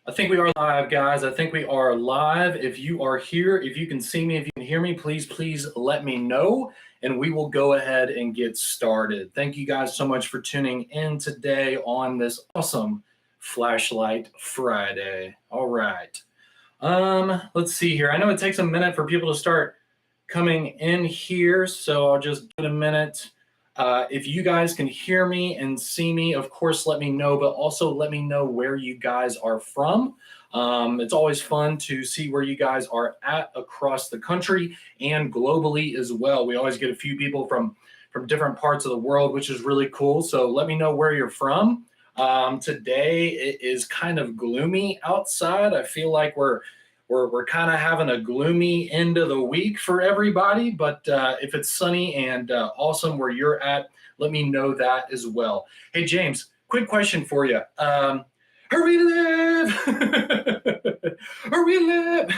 I think we are live, guys. I think we are live. If you are here, if you can see me, if you can hear me, please let me know, and we will go ahead and get started. Thank you guys so much for tuning in today on this awesome Flashlight Friday. All right. Let's see here. I know it takes a minute for people to start coming in here, so I'll just give it a minute. If you guys can hear me and see me, of course, let me know, but also let me know where you guys are from. It's always fun to see where you guys are at across the country and globally as well. We always get a few people from different parts of the world, which is really cool. So let me know where you're from. Today it is kind of gloomy outside. I feel like we're kind of having a gloomy end of the week for everybody, but if it's sunny and awesome where you're at, let me know that as well. Hey, James, quick question for you. Hurry live! Hurry live!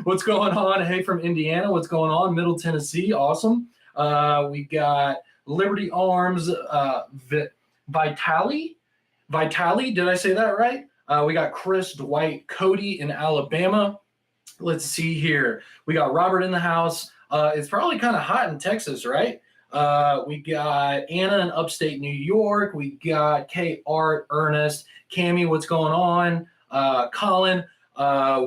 What's going on? Hey, from Indiana, what's going on? Middle Tennessee, awesome. We got Liberty Arms, Vitali, did I say that right? We got Chris, Dwight, Cody in Alabama. Let's see here. We got Robert in the house. It's probably kind of hot in Texas, right? We got Anna in upstate New York. We got K Art, Ernest, Cammy, what's going on? Colin.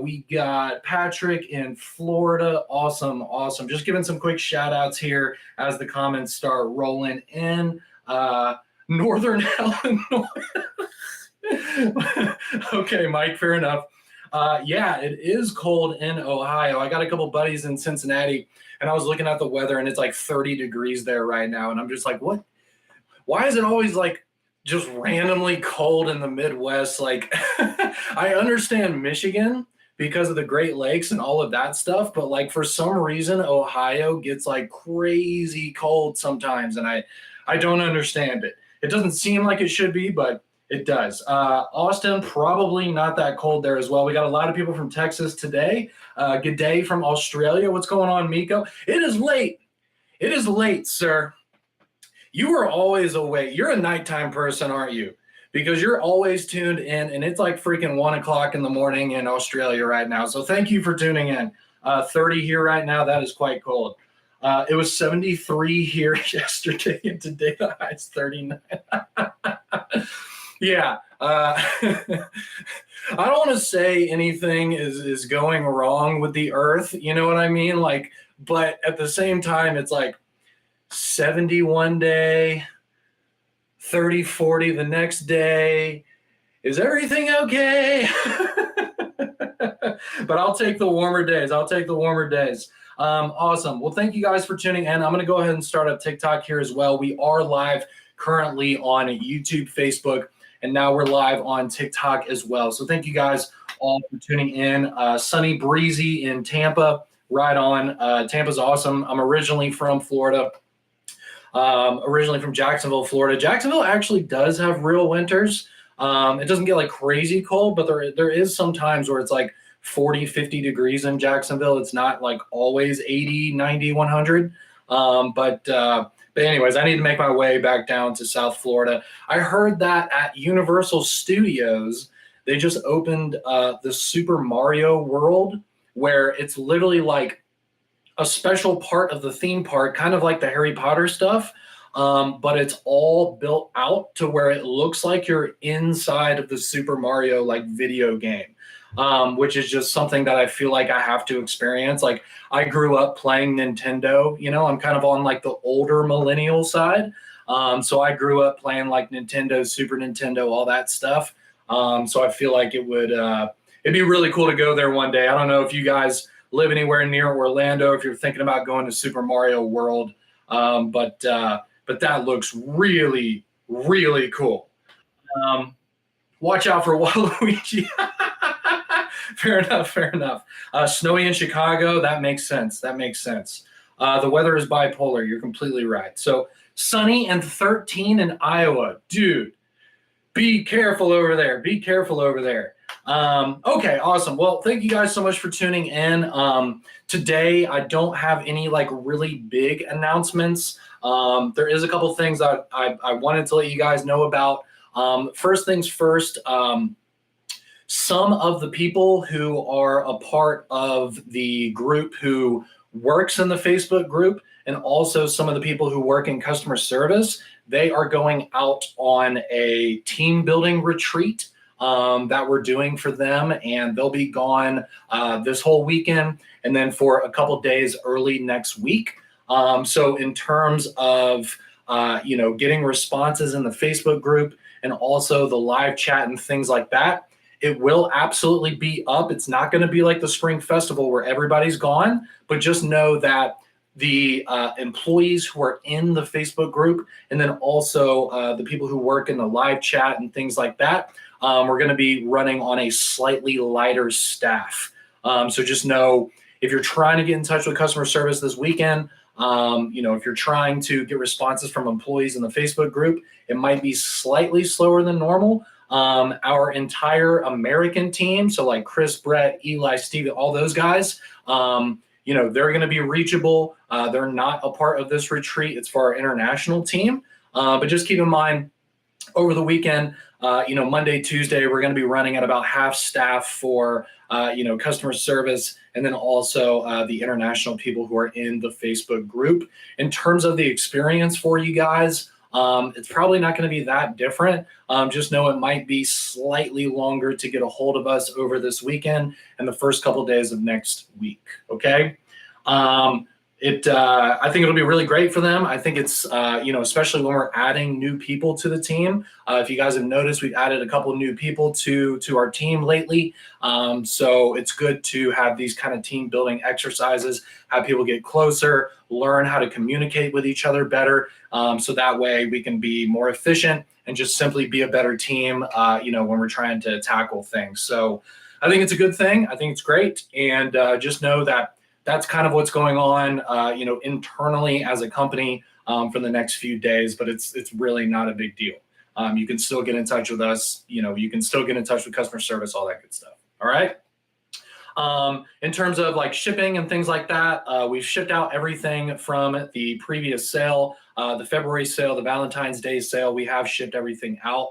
We got Patrick in Florida. Awesome. Just giving some quick shout outs here as the comments start rolling in. Northern Illinois. Okay, Mike, fair enough. Yeah, it is cold in Ohio. I got a couple buddies in Cincinnati, and I was looking at the weather, and it's like 30 degrees there right now. And I'm just like, what? Why is it always like just randomly cold in the Midwest? Like, I understand Michigan because of the Great Lakes and all of that stuff, but like for some reason, Ohio gets like crazy cold sometimes, and I don't understand it. It doesn't seem like it should be, but it does. Austin, probably not that cold there as well. We got a lot of people from Texas today. Good day from Australia. What's going on, Miko? It is late. It is late, sir. You are always awake. You're a nighttime person, aren't you? Because you're always tuned in, and it's like freaking 1 o'clock in the morning in Australia right now. So thank you for tuning in. 30 here right now. That is quite cold. It was 73 here yesterday, and today the high is 39. Yeah, I don't want to say anything is going wrong with the earth, you know what I mean? Like, but at the same time, it's like 70 one day, 30, 40 the next day. Is everything okay? But I'll take the warmer days. Awesome. Well, thank you guys for tuning in. I'm going to go ahead and start up TikTok here as well. We are live currently on YouTube, Facebook, and now we're live on TikTok as well. So thank you guys all for tuning in. Sunny, breezy in Tampa, right on. Tampa's awesome. I'm originally from Florida, originally from Jacksonville, Florida. Jacksonville actually does have real winters. It doesn't get like crazy cold, but there is some times where it's like 40, 50 degrees in Jacksonville. It's not like always 80, 90, 100. But anyways, I need to make my way back down to South Florida. I heard that at Universal Studios, they just opened the Super Mario World, where it's literally like a special part of the theme park, kind of like the Harry Potter stuff, but it's all built out to where it looks like you're inside of the Super Mario like video game. Which is just something that I feel like I have to experience. Like, I grew up playing Nintendo, you know, I'm kind of on like the older millennial side. So I grew up playing like Nintendo, Super Nintendo, all that stuff. So I feel like it'd be really cool to go there one day. I don't know if you guys live anywhere near Orlando, if you're thinking about going to Super Mario World. But that looks really, really cool. Watch out for Waluigi. Fair enough. Snowy in Chicago, that makes sense. The weather is bipolar. You're completely right. So sunny and 13 in Iowa. Dude, be careful over there. Okay, awesome. Well, thank you guys so much for tuning in. Today, I don't have any like really big announcements. There is a couple things I wanted to let you guys know about. First things first, some of the people who are a part of the group who works in the Facebook group, and also some of the people who work in customer service, they are going out on a team building retreat that we're doing for them, and they'll be gone this whole weekend and then for a couple days early next week. So in terms of getting responses in the Facebook group and also the live chat and things like that, it will absolutely be up. It's not going to be like the spring festival where everybody's gone, but just know that the employees who are in the Facebook group, and then also the people who work in the live chat and things like that, we're going to be running on a slightly lighter staff. So just know, if you're trying to get in touch with customer service this weekend, if you're trying to get responses from employees in the Facebook group, it might be slightly slower than normal. Our entire American team, so like Chris, Brett, Eli, Steve, all those guys, they're going to be reachable. They're not a part of this retreat. It's for our international team. But just keep in mind, over the weekend, Monday, Tuesday, we're going to be running at about half staff for, customer service, and then also the international people who are in the Facebook group. In terms of the experience for you guys, it's probably not going to be that different. Just know it might be slightly longer to get a hold of us over this weekend and the first couple of days of next week. Okay. I think it'll be really great for them. I think it's, especially when we're adding new people to the team. If you guys have noticed, we've added a couple of new people to our team lately. So it's good to have these kind of team building exercises, have people get closer, learn how to communicate with each other better. So that way we can be more efficient and just simply be a better team, when we're trying to tackle things. So I think it's a good thing. I think it's great. And just know that that's kind of what's going on, internally as a company for the next few days, but it's really not a big deal. You can still get in touch with us. You can still get in touch with customer service, all that good stuff. All right. In terms of like shipping and things like that, we've shipped out everything from the previous sale, the February sale, the Valentine's Day sale. We have shipped everything out.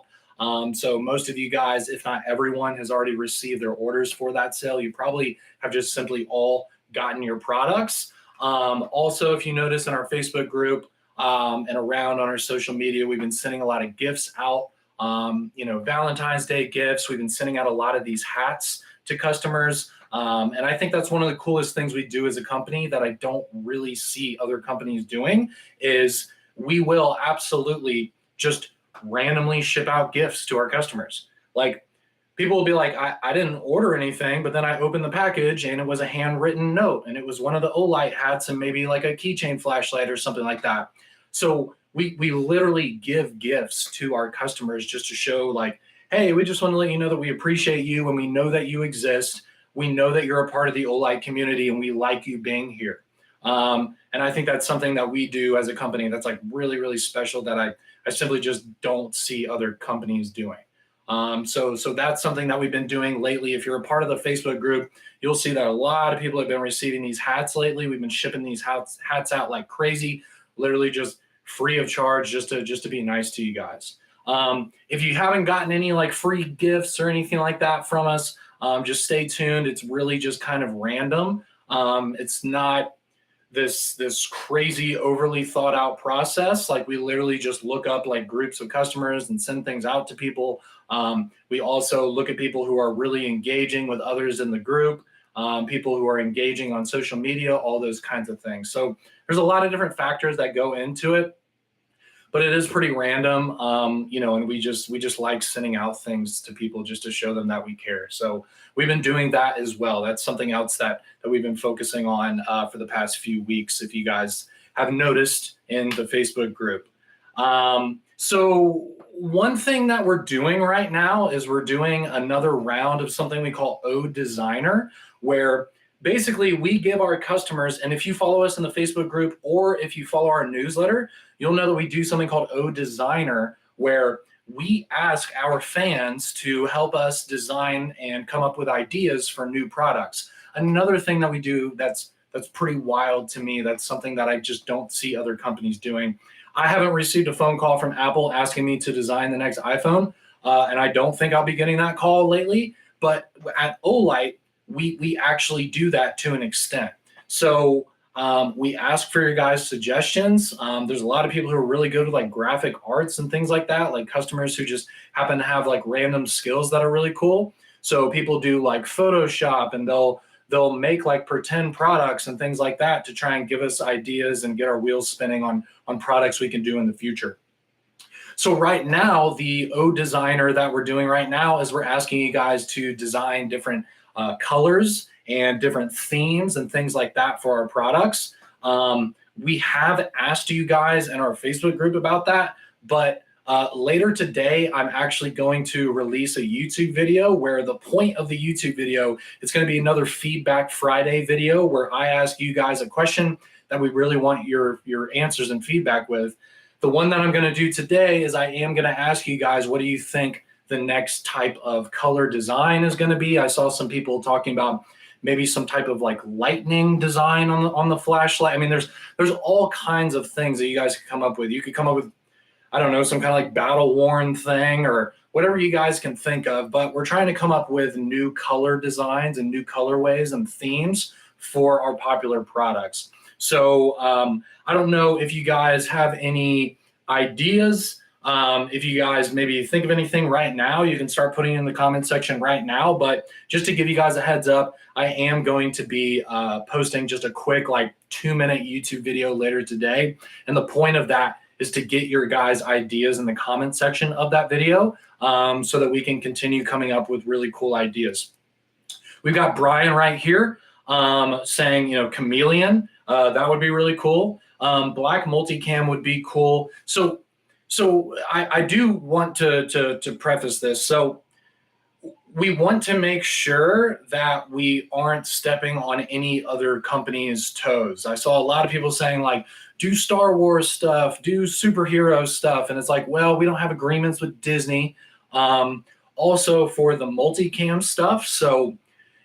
So most of you guys, if not everyone, has already received their orders for that sale. You probably have just simply all gotten your products. Also, if you notice in our Facebook group and around on our social media, we've been sending a lot of gifts out, Valentine's Day gifts. We've been sending out a lot of these hats to customers. And I think that's one of the coolest things we do as a company that I don't really see other companies doing, is we will absolutely just randomly ship out gifts to our customers. Like, people will be like, I didn't order anything, but then I opened the package and it was a handwritten note, and it was one of the Olight hats and maybe like a keychain flashlight or something like that. So we literally give gifts to our customers just to show like, hey, we just want to let you know that we appreciate you and we know that you exist. We know that you're a part of the Olight community and we like you being here. And I think that's something that we do as a company that's like really, really special that I simply just don't see other companies doing. So that's something that we've been doing lately. If you're a part of the Facebook group, you'll see that a lot of people have been receiving these hats lately. We've been shipping these hats out like crazy, literally just free of charge, just to be nice to you guys. If you haven't gotten any like free gifts or anything like that from us, just stay tuned. It's really just kind of random. It's not this crazy, overly thought out process. Like, we literally just look up like groups of customers and send things out to people. We also look at people who are really engaging with others in the group, people who are engaging on social media, all those kinds of things. So there's a lot of different factors that go into it, but it is pretty random, and we just like sending out things to people just to show them that we care. So we've been doing that as well. That's something else that we've been focusing on for the past few weeks, if you guys have noticed in the Facebook group. So one thing that we're doing right now is we're doing another round of something we call O Designer, where basically we give our customers, and if you follow us in the Facebook group or if you follow our newsletter, you'll know that we do something called O Designer, where we ask our fans to help us design and come up with ideas for new products. Another thing that we do that's pretty wild to me, that's something that I just don't see other companies doing. I haven't received a phone call from Apple asking me to design the next iPhone, and I don't think I'll be getting that call lately. But at Olight, we actually do that to an extent. So we ask for your guys' suggestions. There's a lot of people who are really good with like graphic arts and things like that, like customers who just happen to have like random skills that are really cool. So people do like Photoshop, and they'll make like pretend products and things like that to try and give us ideas and get our wheels spinning on products we can do in the future. So right now, the O designer that we're doing right now is we're asking you guys to design different colors and different themes and things like that for our products. We have asked you guys in our Facebook group about that, but later today, I'm actually going to release a YouTube video where the point of the YouTube video is going to be another Feedback Friday video where I ask you guys a question that we really want your answers and feedback with. The one that I'm going to do today is I am going to ask you guys, what do you think the next type of color design is going to be? I saw some people talking about maybe some type of like lightning design on the flashlight. I mean, there's all kinds of things that you guys could come up with. You could come up with, I don't know, some kind of like battle worn thing or whatever you guys can think of, but we're trying to come up with new color designs and new colorways and themes for our popular products. So I don't know if you guys have any ideas. If you guys maybe think of anything right now, you can start putting it in the comment section right now. But just to give you guys a heads up, I am going to be posting just a quick like 2-minute YouTube video later today. And the point of that is to get your guys' ideas in the comment section of that video so that we can continue coming up with really cool ideas. We've got Brian right here saying, chameleon. That would be really cool. Black multicam would be cool. So I do want to preface this. So we want to make sure that we aren't stepping on any other company's toes. I saw a lot of people saying like, do Star Wars stuff, do superhero stuff. And it's like, well, we don't have agreements with Disney. Also for the multicam stuff. So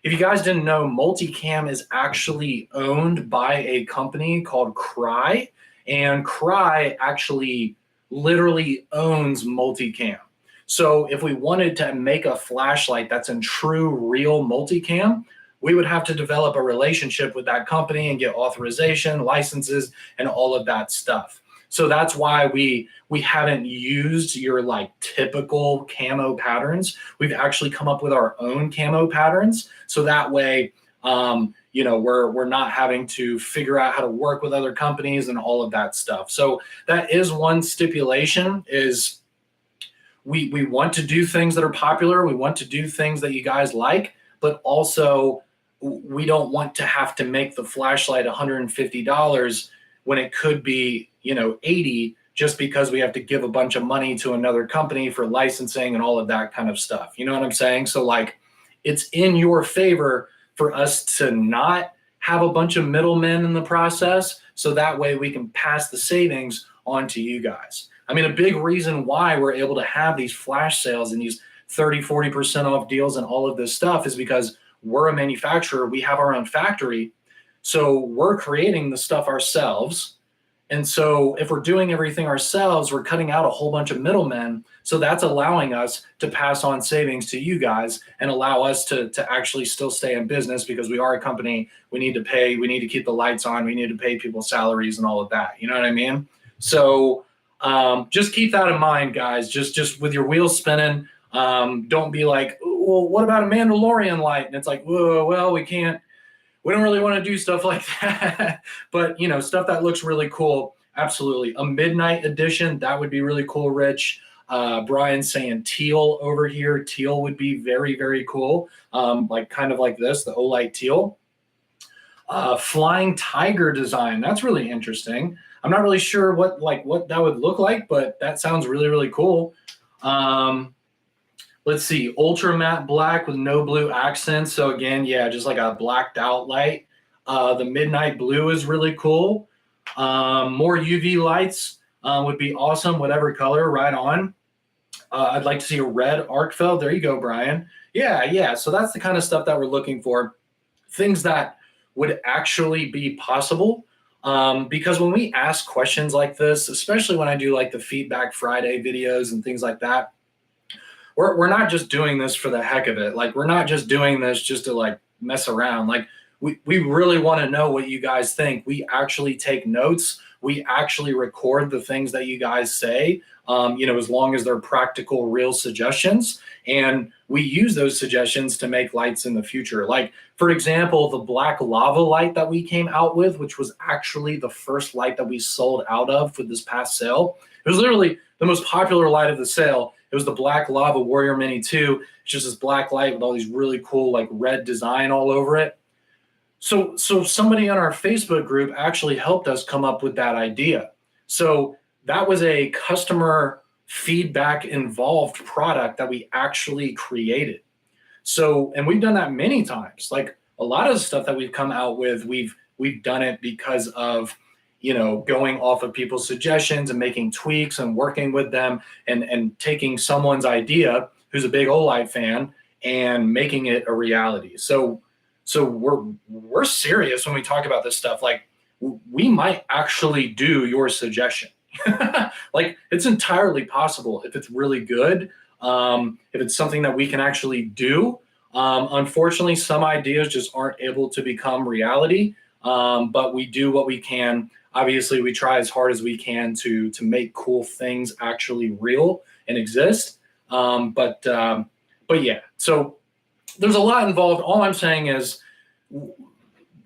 if you guys didn't know, multicam is actually owned by a company called Cry, and Cry actually literally owns multicam. So if we wanted to make a flashlight that's in true, real multicam, we would have to develop a relationship with that company and get authorization, licenses, and all of that stuff. So that's why we haven't used your like typical camo patterns. We've actually come up with our own camo patterns. So that way, we're not having to figure out how to work with other companies and all of that stuff. So that is one stipulation is we want to do things that are popular. We want to do things that you guys like, but also we don't want to have to make the flashlight $150 when it could be, $80 just because we have to give a bunch of money to another company for licensing and all of that kind of stuff. You know what I'm saying? So like it's in your favor for us to not have a bunch of middlemen in the process. So that way we can pass the savings on to you guys. I mean, a big reason why we're able to have these flash sales and these 30-40% off deals and all of this stuff is because we're a manufacturer. We have our own factory. So we're creating the stuff ourselves. And so if we're doing everything ourselves, we're cutting out a whole bunch of middlemen. So that's allowing us to pass on savings to you guys and allow us to actually still stay in business because we are a company. We need to pay, we need to keep the lights on, we need to pay people salaries and all of that. You know what I mean? So just keep that in mind, guys. Just with your wheels spinning, don't be like, well, what about a Mandalorian light? And it's like, whoa, well, we don't really want to do stuff like that. But, stuff that looks really cool. Absolutely. A midnight edition, that would be really cool, Rich. Brian saying teal over here. Teal would be very, very cool. Kind of like this, the Olight teal. Flying tiger design. That's really interesting. I'm not really sure what that would look like, but that sounds really, really cool. Let's see, ultra matte black with no blue accents. So again, yeah, just like a blacked out light. The midnight blue is really cool. More UV lights would be awesome, whatever color, right on. I'd like to see a red arc felt. There you go, Brian. Yeah. So that's the kind of stuff that we're looking for. Things that would actually be possible. Because when we ask questions like this, especially when I do like the Feedback Friday videos and things like that, we're not just doing this for the heck of it. Like, we're not just doing this just to like mess around. Like, we really want to know what you guys think. We actually take notes. We actually record the things that you guys say, as long as they're practical, real suggestions. And we use those suggestions to make lights in the future. Like, for example, the black lava light that we came out with, which was actually the first light that we sold out of for this past sale. It was literally the most popular light of the sale. It was the black lava Warrior Mini 2. It's just this black light with all these really cool like red design all over it. So somebody on our Facebook group actually helped us come up with that idea. So that was a customer feedback involved product that we actually created. So, and we've done that many times. Like, a lot of the stuff that we've come out with, we've done it because of, going off of people's suggestions and making tweaks and working with them and taking someone's idea who's a big Olight fan and making it a reality. So we're serious when we talk about this stuff. Like, we might actually do your suggestion. Like, it's entirely possible if it's really good. If it's something that we can actually do. Unfortunately, some ideas just aren't able to become reality. But we do what we can. Obviously, we try as hard as we can to make cool things actually real and exist. But yeah, so there's a lot involved. All I'm saying is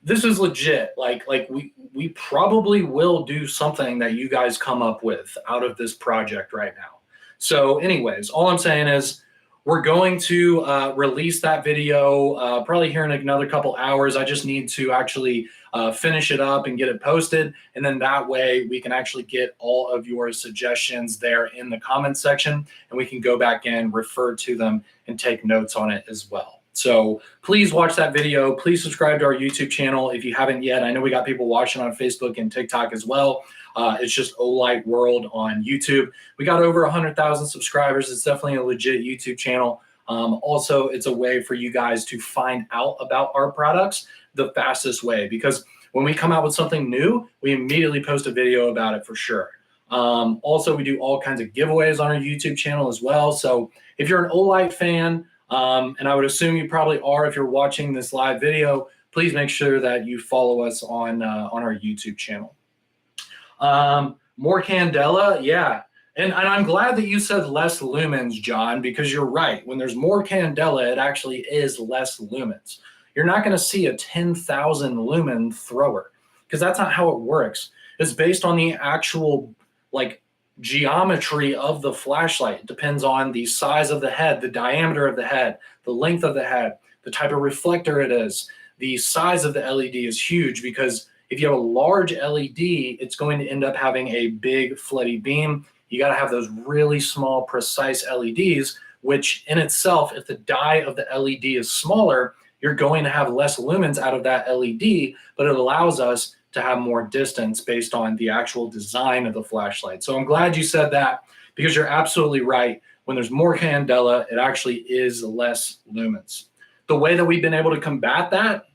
this is legit. Like we probably will do something that you guys come up with out of this project right now. So anyways, all I'm saying is we're going to release that video probably here in another couple hours. I just need to actually finish it up and get it posted. And then that way we can actually get all of your suggestions there in the comment section, and we can go back in, refer to them, and take notes on it as well. So please watch that video. Please subscribe to our YouTube channel if you haven't yet. I know we got people watching on Facebook and TikTok as well. It's just Olight World on YouTube. We got over 100,000 subscribers. It's definitely a legit YouTube channel. Also, it's a way for you guys to find out about our products the fastest way, because when we come out with something new, we immediately post a video about it for sure. Also, we do all kinds of giveaways on our YouTube channel as well. So if you're an Olight fan, and I would assume you probably are if you're watching this live video, please make sure that you follow us on our YouTube channel. More candela, yeah. And I'm glad that you said less lumens, John, because you're right. When there's more candela, it actually is less lumens. You're not going to see a 10,000 lumen thrower, because that's not how it works. It's based on the actual like geometry of the flashlight. It depends on the size of the head, the diameter of the head, the length of the head, the type of reflector it is. The size of the LED is huge, because if you have a large LED, it's going to end up having a big floody beam. You got to have those really small, precise LEDs, which in itself, if the die of the LED is smaller, you're going to have less lumens out of that LED, but it allows us to have more distance based on the actual design of the flashlight. So I'm glad you said that, because you're absolutely right. When there's more candela, it actually is less lumens. The way that we've been able to combat that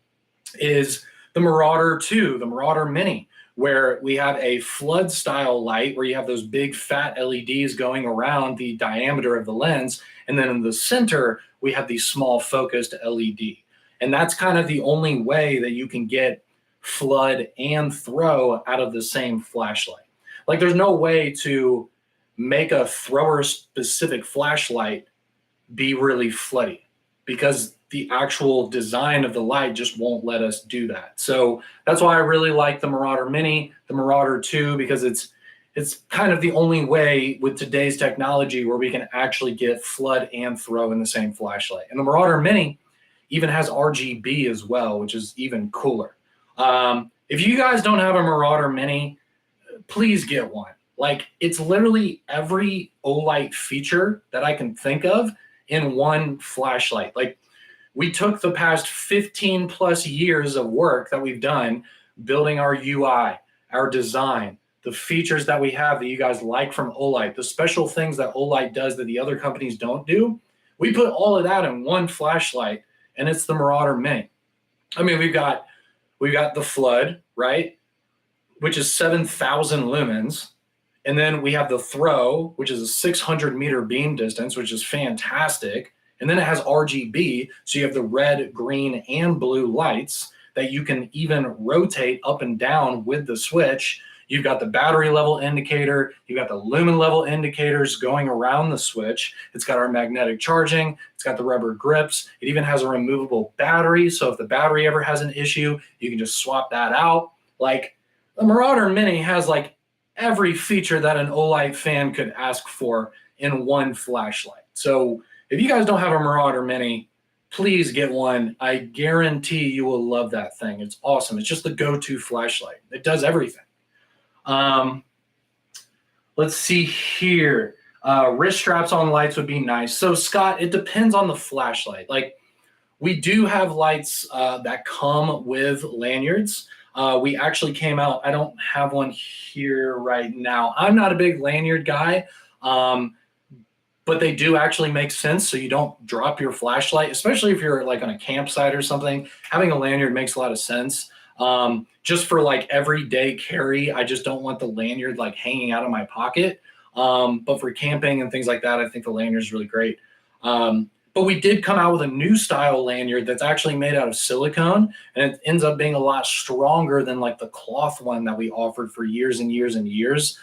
is the Marauder 2, the Marauder Mini, where we have a flood style light where you have those big fat LEDs going around the diameter of the lens. And then in the center, we have the small focused LED. And that's kind of the only way that you can get flood and throw out of the same flashlight. Like, there's no way to make a thrower specific flashlight be really floody, because the actual design of the light just won't let us do that. So that's why I really like the Marauder Mini, the Marauder 2, because it's kind of the only way with today's technology where we can actually get flood and throw in the same flashlight. And the Marauder Mini even has RGB as well, which is even cooler. If you guys don't have a Marauder Mini, please get one. Like, it's literally every Olight feature that I can think of in one flashlight. Like, we took the past 15 plus years of work that we've done building our UI, our design, the features that we have that you guys like from Olight, the special things that Olight does that the other companies don't do. We put all of that in one flashlight, and it's the Marauder Mini. I mean, we've got the flood, right, which is 7,000 lumens. And then we have the throw, which is a 600-meter beam distance, which is fantastic. And then it has RGB, so you have the red, green, and blue lights that you can even rotate up and down with the switch. You've got the battery level indicator. You've got the lumen level indicators going around the switch. It's got our magnetic charging. It's got the rubber grips. It even has a removable battery. So if the battery ever has an issue, you can just swap that out. Like, the Marauder Mini has like every feature that an Olight fan could ask for in one flashlight. So if you guys don't have a Marauder Mini, please get one. I guarantee you will love that thing. It's awesome. It's just the go-to flashlight. It does everything. Let's see here. Wrist straps on lights would be nice. So Scott, it depends on the flashlight. Like, we do have lights that come with lanyards. We actually came out, I don't have one here right now. I'm not a big lanyard guy, but they do actually make sense so you don't drop your flashlight, especially if you're like on a campsite or something. Having a lanyard makes a lot of sense. Just for like everyday carry, I just don't want the lanyard like hanging out of my pocket. But for camping and things like that, I think the lanyard is really great. But we did come out with a new style lanyard that's actually made out of silicone, and it ends up being a lot stronger than like the cloth one that we offered for years and years and years.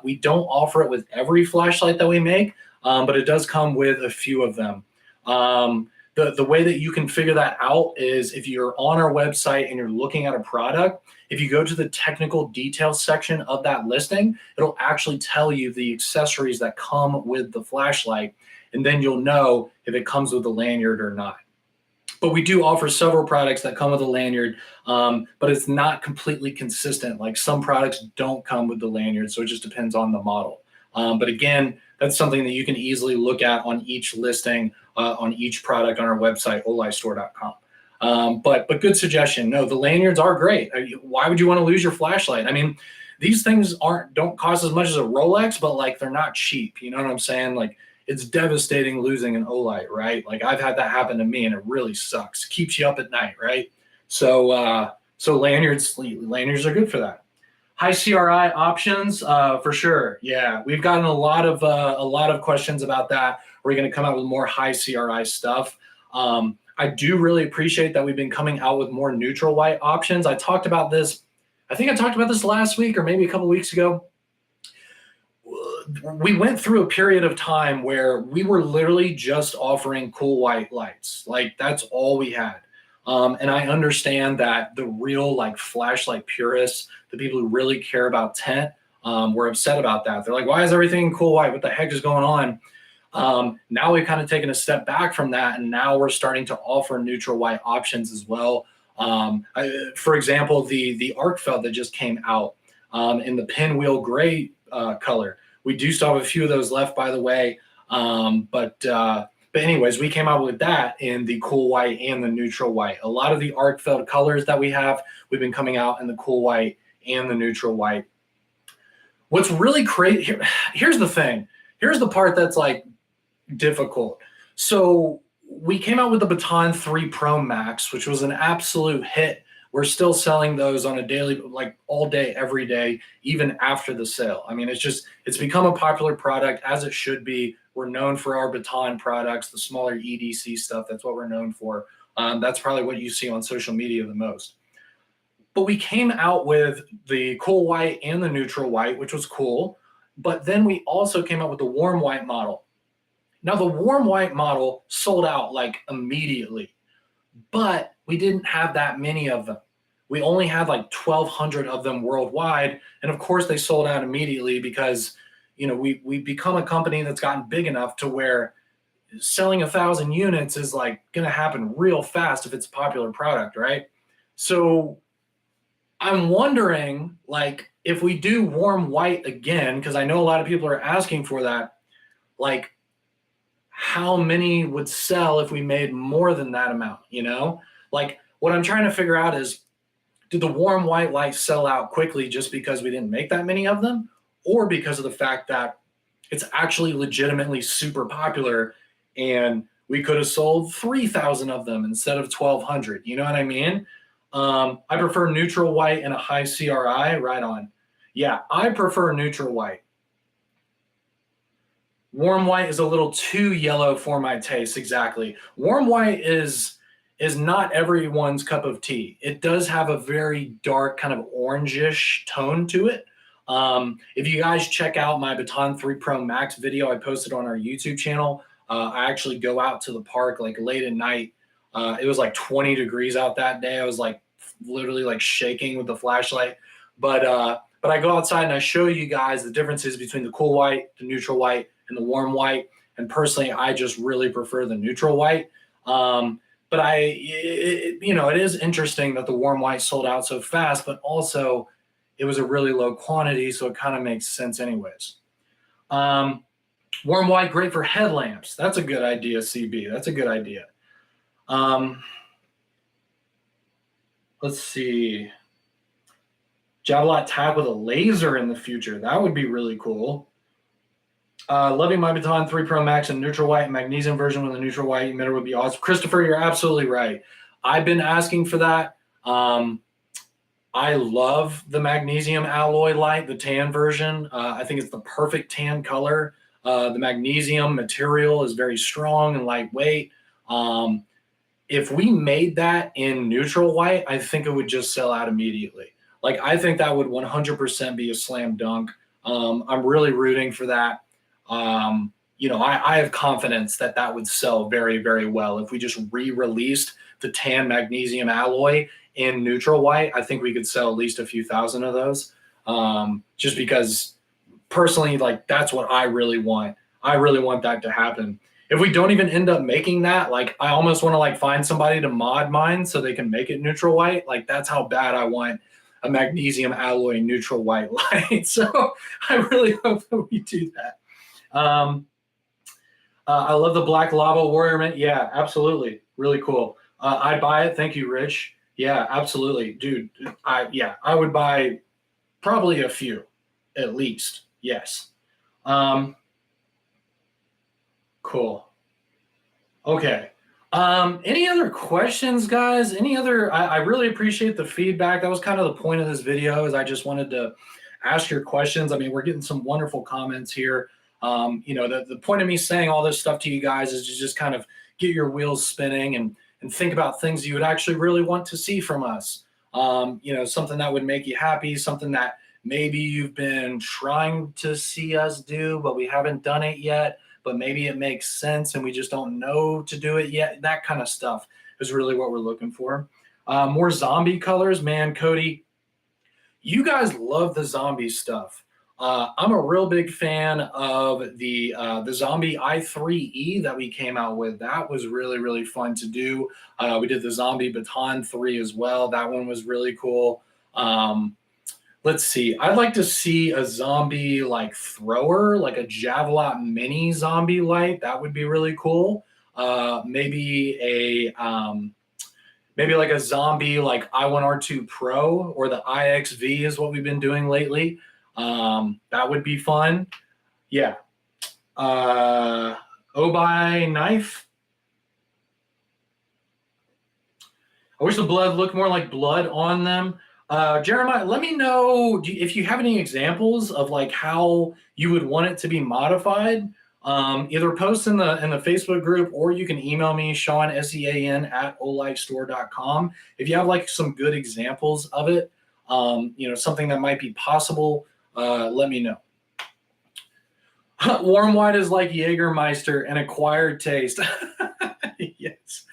We don't offer it with every flashlight that we make, but it does come with a few of them. The way that you can figure that out is if you're on our website and you're looking at a product, if you go to the technical details section of that listing, it'll actually tell you the accessories that come with the flashlight, and then you'll know if it comes with a lanyard or not. But we do offer several products that come with a lanyard, but it's not completely consistent. Like, some products don't come with the lanyard, so it just depends on the model. But again, that's something that you can easily look at on each listing, on each product on our website, olightstore.com. But good suggestion. No, the lanyards are great. Why would you want to lose your flashlight? I mean, these things don't cost as much as a Rolex, but like, they're not cheap. You know what I'm saying? Like, it's devastating losing an Olight, right? Like, I've had that happen to me, and it really sucks. Keeps you up at night, right? So lanyards are good for that. High CRI options, for sure. Yeah, we've gotten a lot of questions about that. We're going to come out with more high CRI stuff. I do really appreciate that we've been coming out with more neutral white options. I talked about this. I think I talked about this last week or maybe a couple weeks ago. We went through a period of time where we were literally just offering cool white lights. Like, that's all we had. And I understand that the real like flashlight purists, the people who really care about tint, were upset about that. They're like, why is everything cool white? What the heck is going on? Now we've kind of taken a step back from that, and now we're starting to offer neutral white options as well. For example, the arc felt that just came out in the pinwheel gray color. We do still have a few of those left, by the way. But anyways, we came out with that in the cool white and the neutral white. A lot of the arc felt colors that we have, we've been coming out in the cool white and the neutral white. What's really crazy, here's the thing. Here's the part that's like difficult. So we came out with the Baton 3 Pro Max, which was an absolute hit. We're still selling those on a daily, like all day, every day, even after the sale. I mean, it's become a popular product, as it should be. We're known for our Baton products, the smaller EDC stuff. That's what we're known for. That's probably what you see on social media the most. But we came out with the cool white and the neutral white, which was cool. But then we also came out with the warm white model. Now, the warm white model sold out like immediately, but we didn't have that many of them. We only had like 1,200 of them worldwide. And of course, they sold out immediately because, you know, we've become a company that's gotten big enough to where selling 1,000 units is like going to happen real fast if it's a popular product, right? So I'm wondering, like, if we do warm white again, because I know a lot of people are asking for that, like, how many would sell if we made more than that amount, you know? Like, what I'm trying to figure out is, did the warm white lights sell out quickly just because we didn't make that many of them? Or because of the fact that it's actually legitimately super popular and we could have sold 3,000 of them instead of 1,200, you know what I mean? I prefer neutral white and a high CRI, right on. Yeah, I prefer neutral white. Warm white is a little too yellow for my taste. Exactly. Warm white is not everyone's cup of tea. It does have a very dark kind of orangish tone to it. If you guys check out my Baton 3 Pro Max video I posted on our YouTube channel, I actually go out to the park like late at night. It was like 20 degrees out that day. I was like literally like shaking with the flashlight. But I go outside and I show you guys the differences between the cool white, the neutral white, and the warm white. And personally, I just really prefer the neutral white. But it is interesting that the warm white sold out so fast, but also it was a really low quantity, so it kind of makes sense anyways. Warm white, great for headlamps. That's a good idea, CB. That's a good idea. Let's see. Javelot tag with a laser in the future. That would be really cool. Loving my Baton 3 Pro Max and neutral white and magnesium version with a neutral white emitter would be awesome. Christopher, you're absolutely right. I've been asking for that. I love the magnesium alloy light, the tan version. I think it's the perfect tan color. The magnesium material is very strong and lightweight. If we made that in neutral white, I think it would just sell out immediately. Like, I think that would 100% be a slam dunk. I'm really rooting for that. I have confidence that that would sell very, very well. If we just re-released the tan magnesium alloy in neutral white, I think we could sell at least a few thousand of those. Just because personally, like, that's what I really want. I really want that to happen. If we don't even end up making that, like, I almost want to like find somebody to mod mine so they can make it neutral white. Like, that's how bad I want a magnesium alloy neutral white light. So I really hope that we do that. I love the black lava warrior mint. Yeah, absolutely. Really cool. I'd buy it. Thank you, Rich. Yeah, absolutely. Dude, I would buy probably a few at least. Yes. Cool. Okay. Any other questions, guys? I really appreciate the feedback. That was kind of the point of this video, is I just wanted to ask your questions. I mean, we're getting some wonderful comments here. The point of me saying all this stuff to you guys is to just kind of get your wheels spinning and think about things you would actually really want to see from us. Something that would make you happy, something that maybe you've been trying to see us do, but we haven't done it yet, but maybe it makes sense and we just don't know to do it yet. That kind of stuff is really what we're looking for. More zombie colors, man, Cody, you guys love the zombie stuff. I'm a real big fan of the Zombie i3E that we came out with. That was really, really fun to do. We did the Zombie Baton 3 as well. That one was really cool. Let's see. I'd like to see a zombie like thrower, like a Javelot Mini zombie light. That would be really cool. Maybe like a zombie like i1R2 Pro, or the IXV is what we've been doing lately. That would be fun. Yeah. Obi knife. I wish the blood looked more like blood on them. Jeremiah, let me know if you have any examples of like how you would want it to be modified. Either post in the Facebook group, or you can email me, Sean, SEAN @olightstore.com. If you have like some good examples of it, something that might be possible, let me know. Warm white is like Jägermeister, an acquired taste. Yes.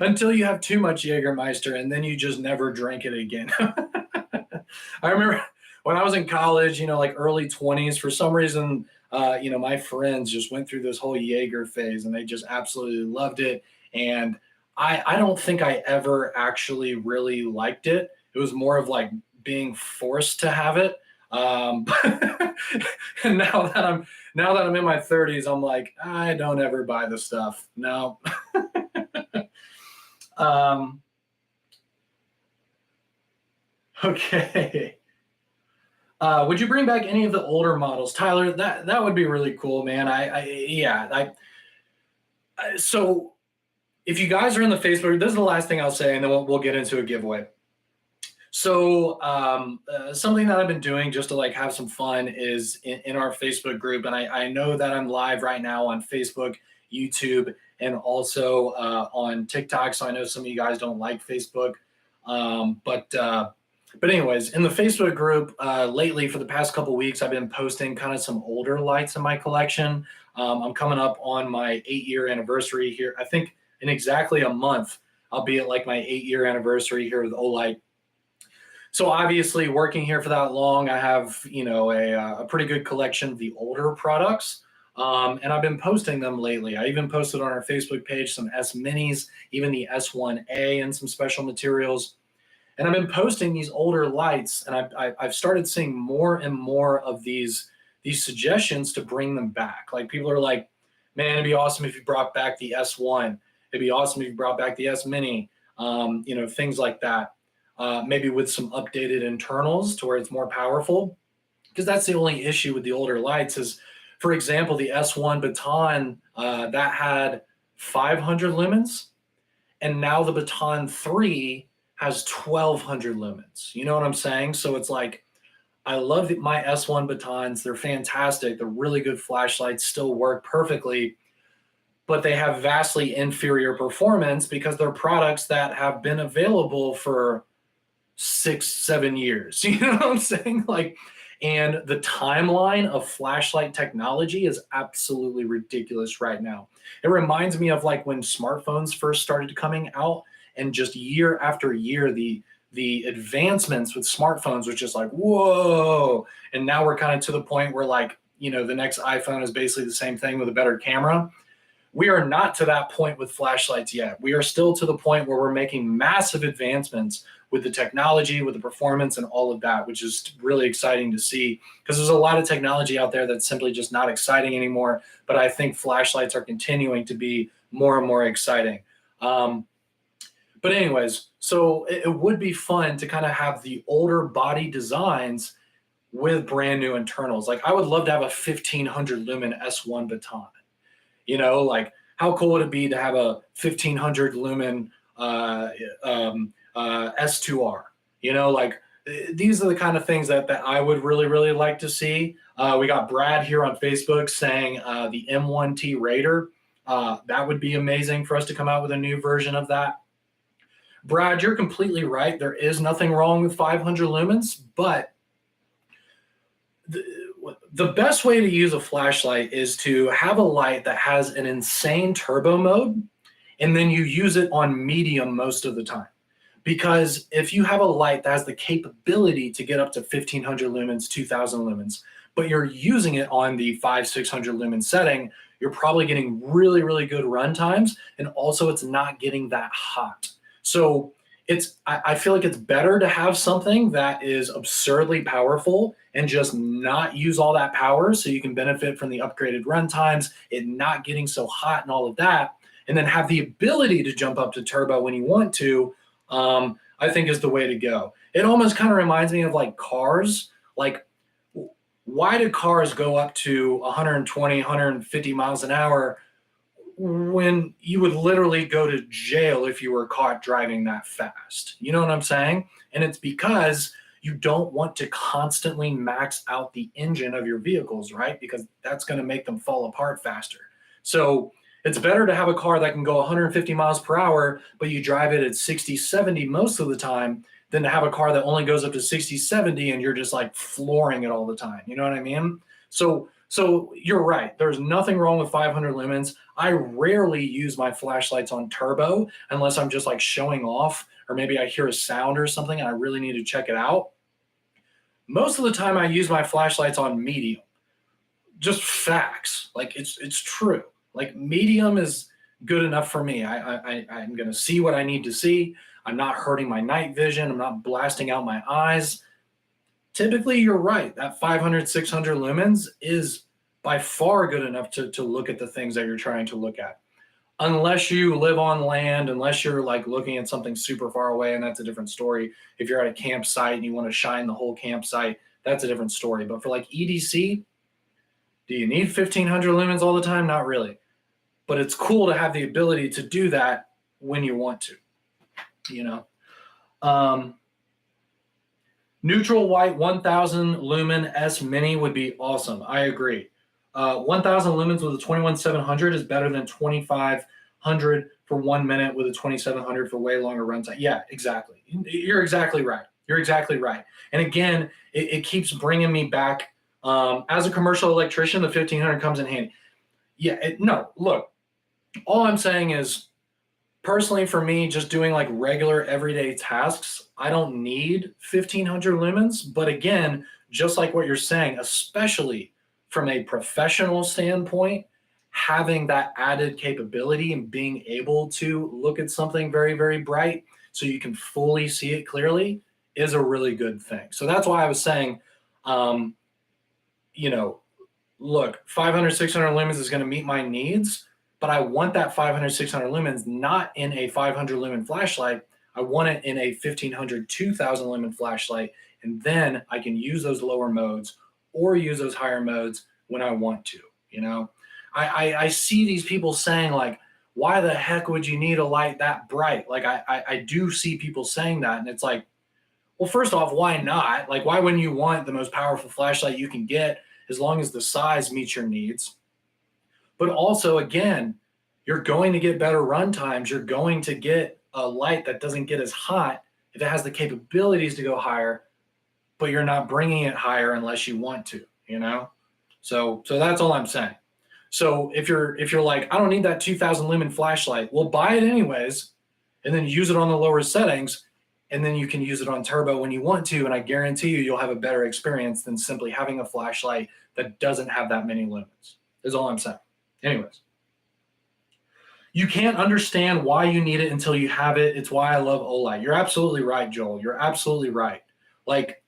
Until you have too much Jägermeister and then you just never drink it again. I remember when I was in college, like early 20s, for some reason, my friends just went through this whole Jaeger phase and they just absolutely loved it. And I don't think I ever actually really liked it. It was more of like being forced to have it. And now that I'm in my 30s, I'm like, I don't ever buy the stuff. No. Okay. Would you bring back any of the older models, Tyler? That would be really cool, man. So if you guys are in the Facebook, this is the last thing I'll say, and then we'll get into a giveaway. So something that I've been doing just to like have some fun is in our Facebook group, and I know that I'm live right now on Facebook, YouTube, and also on TikTok. So I know some of you guys don't like Facebook, but anyways, in the Facebook group lately for the past couple weeks, I've been posting kind of some older lights in my collection. I'm coming up on my 8-year anniversary here. I think in exactly a month, I'll be at like my 8-year anniversary here with Olight. So obviously, working here for that long, I have a pretty good collection of the older products, and I've been posting them lately. I even posted on our Facebook page some S Minis, even the S1A, and some special materials. And I've been posting these older lights, and I've started seeing more and more of these suggestions to bring them back. Like people are like, "Man, it'd be awesome if you brought back the S1. It'd be awesome if you brought back the S Mini." Things like that. Maybe with some updated internals to where it's more powerful. Because that's the only issue with the older lights is, for example, the S1 Baton that had 500 lumens, and now the Baton 3 has 1200 lumens. You know what I'm saying? So it's like, I love my S1 Batons. They're fantastic. They're really good flashlights, still work perfectly, but they have vastly inferior performance because they're products that have been available for 6-7 years. You know what I'm saying? Like, and the timeline of flashlight technology is absolutely ridiculous right now. It reminds me of like when smartphones first started coming out, and just year after year the advancements with smartphones was just like, whoa. And now we're kind of to the point where like, the next iPhone is basically the same thing with a better camera. We are not to that point with flashlights yet. We are still to the point where we're making massive advancements with the technology, with the performance, and all of that, which is really exciting to see, because there's a lot of technology out there that's simply just not exciting anymore. But I think flashlights are continuing to be more and more exciting. But anyways, so it would be fun to kind of have the older body designs with brand new internals. Like I would love to have a 1500 lumen S1 Baton. Like how cool would it be to have a 1500 lumen S2R? Like these are the kind of things that I would really, really like to see. We got Brad here on Facebook saying the M1T Raider. That would be amazing for us to come out with a new version of that. Brad, you're completely right. There is nothing wrong with 500 lumens, but the best way to use a flashlight is to have a light that has an insane turbo mode, and then you use it on medium most of the time. Because if you have a light that has the capability to get up to 1500 lumens, 2000 lumens, but you're using it on the 500-600 lumen setting, you're probably getting really, really good run times, and also it's not getting that hot. So I feel like it's better to have something that is absurdly powerful and just not use all that power so you can benefit from the upgraded run times, it not getting so hot and all of that, and then have the ability to jump up to turbo when you want to. I think is the way to go. It almost kind of reminds me of like cars. Like, why do cars go up to 120, 150 miles an hour when you would literally go to jail if you were caught driving that fast? You know what I'm saying? And it's because you don't want to constantly max out the engine of your vehicles, right? Because that's going to make them fall apart faster. So it's better to have a car that can go 150 miles per hour, but you drive it at 60, 70 most of the time, than to have a car that only goes up to 60, 70 and you're just like flooring it all the time. You know what I mean? So you're right. There's nothing wrong with 500 lumens. I rarely use my flashlights on turbo unless I'm just like showing off, or maybe I hear a sound or something and I really need to check it out. Most of the time I use my flashlights on medium. Just facts. Like it's true. Like medium is good enough for me. I'm going to see what I need to see. I'm not hurting my night vision. I'm not blasting out my eyes. Typically, you're right. That 500, 600 lumens is by far good enough to look at the things that you're trying to look at. Unless you live on land, unless you're like looking at something super far away, and that's a different story. If you're at a campsite and you want to shine the whole campsite, that's a different story. But for like EDC, do you need 1500 lumens all the time? Not really. But it's cool to have the ability to do that when you want to, you know? Neutral white 1000 lumen S Mini would be awesome. I agree. 1000 lumens with a 21700 is better than 2500 for 1 minute with a 2700 for way longer runtime. Yeah, exactly. You're exactly right. You're exactly right. And again, it keeps bringing me back. As a commercial electrician, the 1500 comes in handy. Yeah, no, look, all I'm saying is, personally for me, just doing like regular everyday tasks, I don't need 1500 lumens. But again, just like what you're saying, especially from a professional standpoint, having that added capability and being able to look at something very, very bright so you can fully see it clearly is a really good thing. So that's why I was saying, um, you know, look, 500, 600 lumens is going to meet my needs, but I want that 500, 600 lumens not in a 500 lumen flashlight. I want it in a 1500, 2000 lumen flashlight. And then I can use those lower modes or use those higher modes when I want to, you know? I see these people saying like, why the heck would you need a light that bright? Like I do see people saying that, and it's like, well, first off, why not? Like, why wouldn't you want the most powerful flashlight you can get as long as the size meets your needs? But also, again, you're going to get better run times. You're going to get a light that doesn't get as hot if it has the capabilities to go higher, but you're not bringing it higher unless you want to, you know? So that's all I'm saying. So if you're like, I don't need that 2000 lumen flashlight, well, buy it anyways, and then use it on the lower settings, and then you can use it on turbo when you want to, and I guarantee you'll have a better experience than simply having a flashlight that doesn't have that many lumens, is all I'm saying. Anyways, you can't understand why you need it until you have it. It's why I love Olight. You're absolutely right, Joel. You're absolutely right. Like,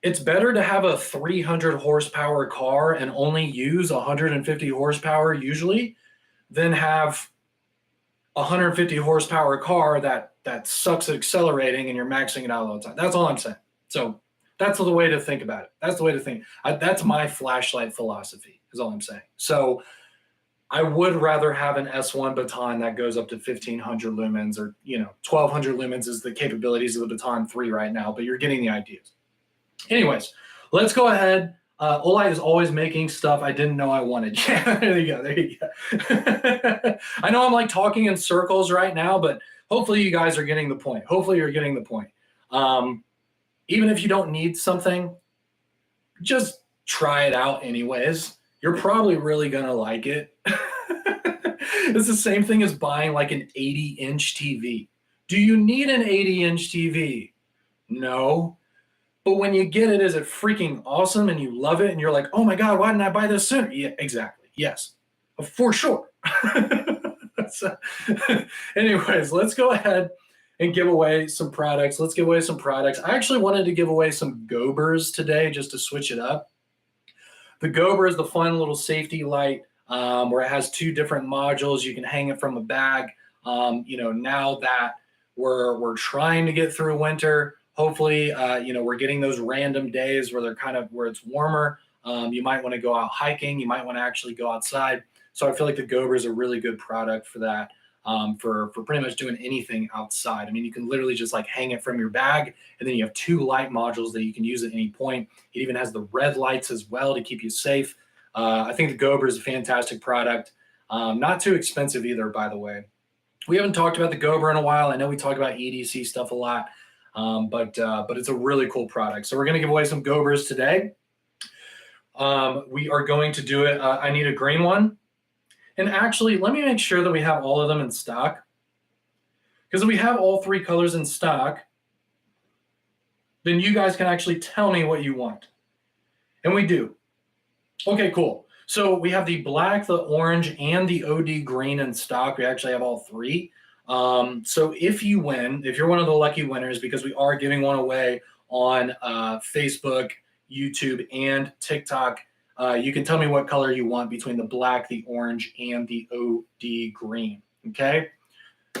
it's better to have a 300 horsepower car and only use 150 horsepower usually than have 150 horsepower car that sucks at accelerating and you're maxing it out all the time. That's all I'm saying. So that's the way to think about it. That's the way to think. That's my flashlight philosophy is all I'm saying. So I would rather have an S1 baton that goes up to 1500 lumens, or 1200 lumens is the capabilities of the Baton 3 right now, but you're getting the ideas. Anyways, let's go ahead. Olight is always making stuff I didn't know I wanted. Yeah, there you go. There you go. I know I'm like talking in circles right now, but hopefully you guys are getting the point. Hopefully you're getting the point. Even if you don't need something, just try it out anyways. You're probably really going to like it. It's the same thing as buying like an 80-inch TV. Do you need an 80-inch TV? No. But when you get it, is it freaking awesome and you love it and you're like, oh my God, why didn't I buy this sooner? Yeah, exactly. Yes, for sure. So, anyways, let's go ahead and give away some products. Let's give away some products. I actually wanted to give away some Gobers today just to switch it up. The Gober is the fun little safety light where it has two different modules. You can hang it from a bag. Now that we're trying to get through winter, hopefully, we're getting those random days where it's warmer. You might want to go out hiking. You might want to actually go outside. So I feel like the Gober is a really good product for that, for pretty much doing anything outside. I mean, you can literally just like hang it from your bag, and then you have two light modules that you can use at any point. It even has the red lights as well to keep you safe. I think the Gober is a fantastic product. Not too expensive either, by the way. We haven't talked about the Gober in a while. I know we talk about EDC stuff a lot. But it's a really cool product. So we're going to give away some Gobers today. We are going to do it. I need a green one. And actually, let me make sure that we have all of them in stock. Because if we have all three colors in stock, then you guys can actually tell me what you want. And we do. Okay, cool. So we have the black, the orange, and the OD green in stock. We actually have all three. So if you win, if you're one of the lucky winners, because we are giving one away on Facebook, YouTube, and TikTok, you can tell me what color you want between the black, the orange, and the OD green. Okay.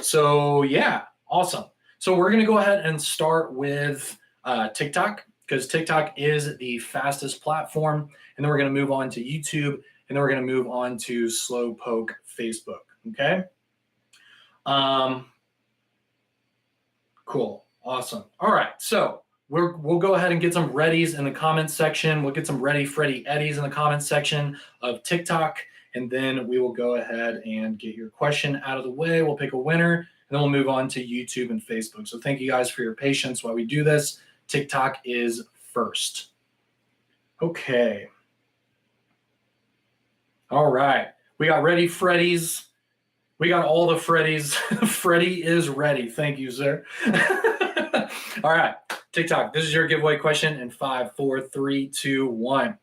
So yeah, awesome. So we're going to go ahead and start with TikTok, because TikTok is the fastest platform. And then we're going to move on to YouTube, and then we're going to move on to Slowpoke Facebook. Okay. Cool. Awesome. All right. So we'll go ahead and get some readies in the comments section. We'll get some ready Freddy Eddies in the comments section of TikTok, and then we will go ahead and get your question out of the way. We'll pick a winner, and then we'll move on to YouTube and Facebook. So thank you guys for your patience while we do this. TikTok is first. Okay. All right. We got ready Freddies. We got all the Freddies. Freddy is ready. Thank you, sir. All right. TikTok, this is your giveaway question in 5, 4, 3, 2, 1.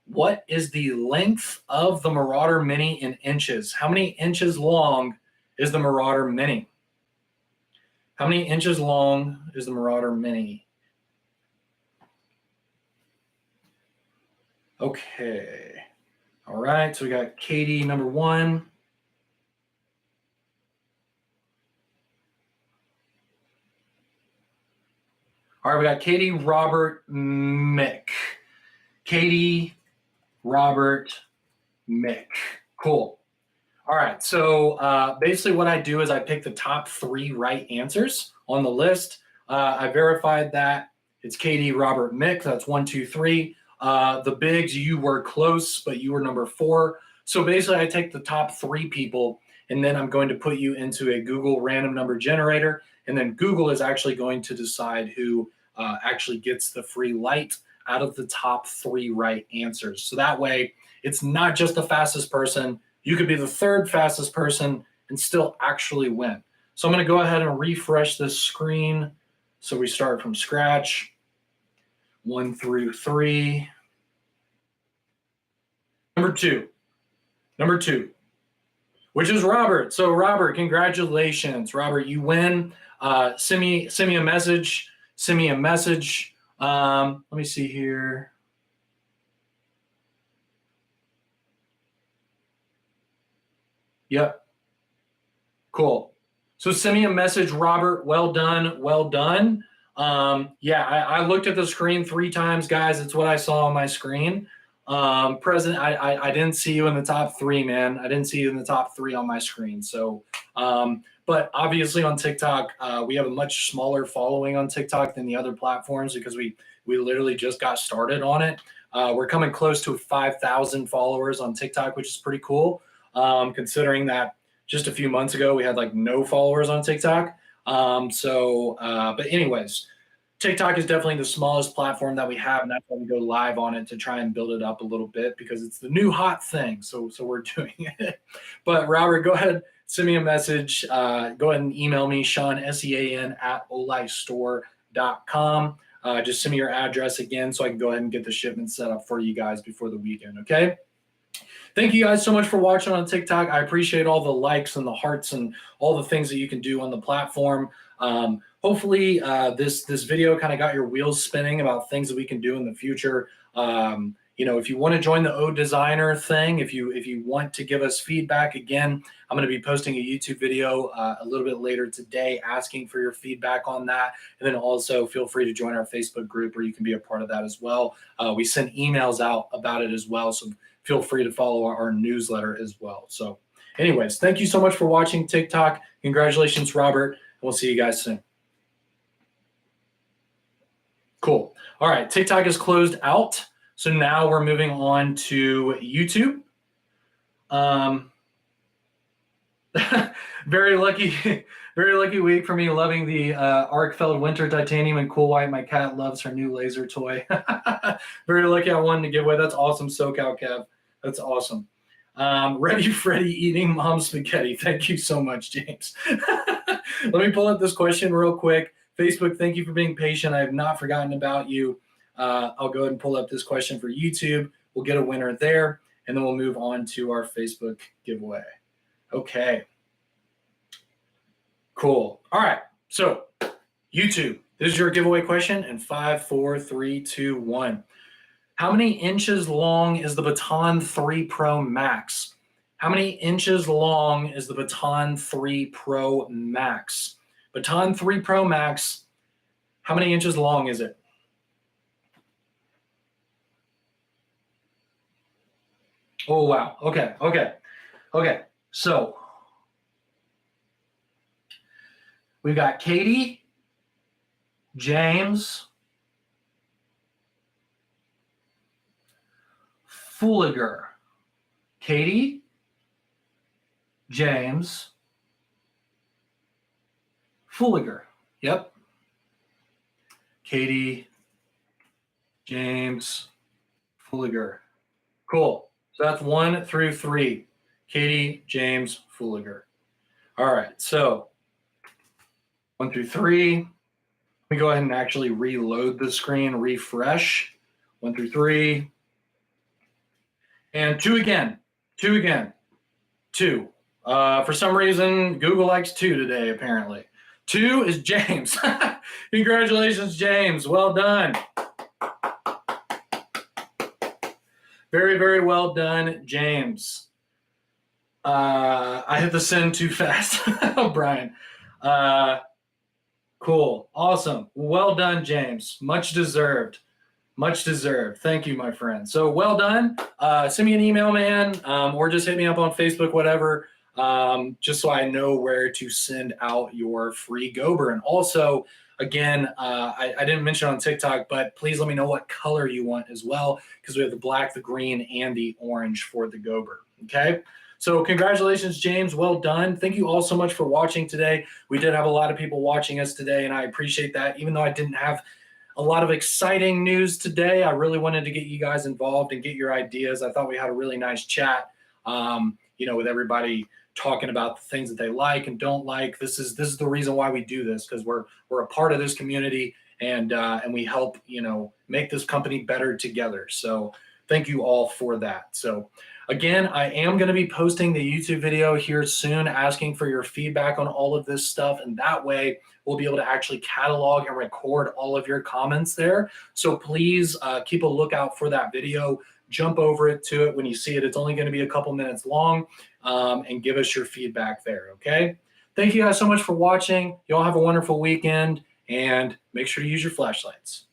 What is the length of the Marauder Mini in inches? How many inches long is the Marauder Mini? How many inches long is the Marauder Mini? Okay. All right. So we got Katie, number 1. All right, we got Katie, Robert, Mick. Katie, Robert, Mick. Cool. All right, so basically what I do is I pick the top 3 right answers on the list. I verified that it's Katie, Robert, Mick. That's 1, 2, 3. The bigs, you were close, but you were number 4. So basically I take the top 3 people, and then I'm going to put you into a Google random number generator. And then Google is actually going to decide who actually gets the free light out of the top 3 right answers. So that way, it's not just the fastest person. You could be the 3rd fastest person and still actually win. So I'm going to go ahead and refresh this screen. So we start from scratch. 1 through 3. Number two, which is Robert. So Robert, congratulations. Robert, you win. Send me a message. Let me see here. Yep. Cool. So send me a message, Robert. Well done. Yeah, I looked at the screen 3 times, guys. It's what I saw on my screen. President, I didn't see you in the top 3, man. I didn't see you in the top 3 on my screen. So, but obviously on TikTok, we have a much smaller following on TikTok than the other platforms because we literally just got started on it. We're coming close to 5,000 followers on TikTok, which is pretty cool, considering that just a few months ago we had like no followers on TikTok. But anyways, TikTok is definitely the smallest platform that we have, and that's why we go live on it to try and build it up a little bit because it's the new hot thing. So we're doing it. But Robert, go ahead, send me a message. Go ahead and email me, Sean, SEAN @olightstore.com. Just send me your address again so I can go ahead and get the shipment set up for you guys before the weekend, okay? Thank you guys so much for watching on TikTok. I appreciate all the likes and the hearts and all the things that you can do on the platform. Hopefully this video kind of got your wheels spinning about things that we can do in the future. If you want to join the O Designer thing, if you want to give us feedback, again, I'm going to be posting a YouTube video a little bit later today asking for your feedback on that. And then also feel free to join our Facebook group where you can be a part of that as well. We send emails out about it as well, so feel free to follow our newsletter as well. So anyways, thank you so much for watching TikTok. Congratulations, Robert. We'll see you guys soon. Cool. All right, TikTok is closed out. So now we're moving on to YouTube. Very lucky week for me, loving the Arkfeld Winter Titanium and Cool White. My cat loves her new laser toy. Very lucky I won the giveaway. That's awesome, SoCal Kev. That's awesome. Ready Freddy eating mom spaghetti. Thank you so much, James. Let me pull up this question real quick. Facebook, thank you for being patient. I have not forgotten about you. I'll go ahead and pull up this question for YouTube. We'll get a winner there, and then we'll move on to our Facebook giveaway. Okay. Cool. All right. So YouTube, this is your giveaway question in 5, 4, 3, 2, 1. How many inches long is the Baton 3 Pro Max? How many inches long is the Baton 3 Pro Max? Baton 3 Pro Max, how many inches long is it? Oh, wow. Okay. So we've got Katie, James, Fooliger. Katie, James, Fooliger. Yep. Katie, James, Fooliger. Cool. So that's 1 through 3. Katie, James, Fooliger. All right. So 1 through 3. Let me go ahead and actually reload the screen, refresh. 1 through 3. And 2 again. 2 again. 2. For some reason, Google likes 2 today, apparently. 2 is James. Congratulations, James. Well done. Very, very well done, James. I hit the send too fast. Brian. Cool. Awesome. Well done, James. Much deserved. Much deserved. Thank you, my friend. So well done. Send me an email, man, or just hit me up on Facebook, whatever, just so I know where to send out your free Gober. And also, again, I didn't mention on TikTok, but please let me know what color you want as well, because we have the black, the green, and the orange for the Gober. Okay? So congratulations, James. Well done. Thank you all so much for watching today. We did have a lot of people watching us today, and I appreciate that. Even though I didn't have a lot of exciting news today, I really wanted to get you guys involved and get your ideas. I thought we had a really nice chat, with everybody talking about the things that they like and don't like. This is the reason why we do this, because we're a part of this community, and we help make this company better together. So thank you all for that. So again, I am going to be posting the YouTube video here soon, asking for your feedback on all of this stuff, and that way we'll be able to actually catalog and record all of your comments there. So please keep a lookout for that video. Jump over to it when you see it. It's only going to be a couple minutes long, and give us your feedback there, okay? Thank you guys so much for watching. You all have a wonderful weekend, and make sure to use your flashlights.